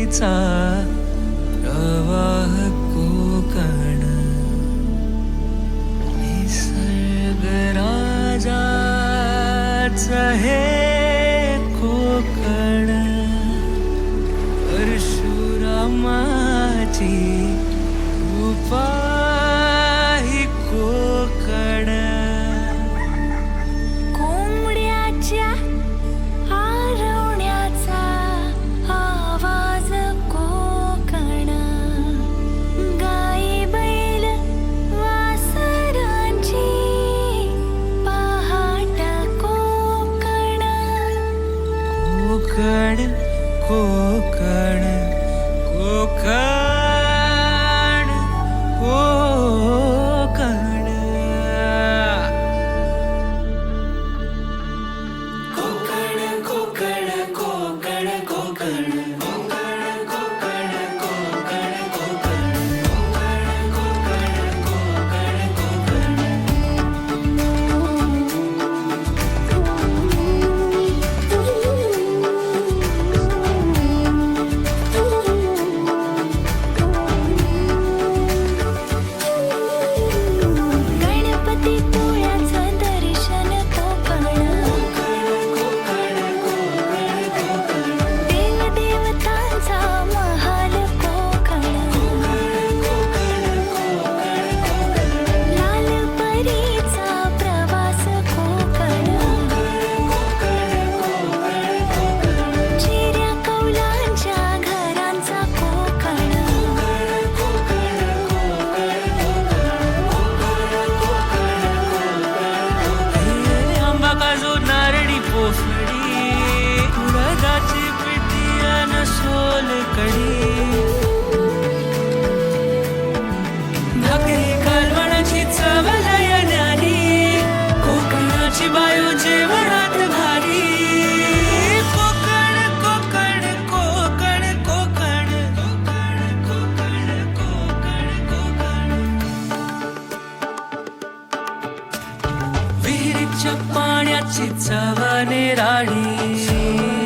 नदीचा प्रवाह कोकण निसर्ग राजाचा हे कोकण परशुरामाची कृपा ही कोकण कोंबड्याच्या आरवण्याचा आवाज कोकण गाई बैल वासरांची पहाट कोकण कोकण कोकण कोकण कोकण कोकण कोकण कोकण गणपतीपुळ्याचं दर्शन कोकण देवदेवतांचा महाल कोकण लालपरीचा प्रवास कोकण चिऱ्या कौलांच्या घरांचा कोकण आंबा काजू नारळी पोफळी उडदाची पिठी अन सोलकढी भाकरी कालवणाची चव लय न्यारी कोकणाची बायू जेवणात भारी कोकण कोकण कोकण कोकण कोकण कोकण कोकण विहिरीच्या पाण्याची चव निराळी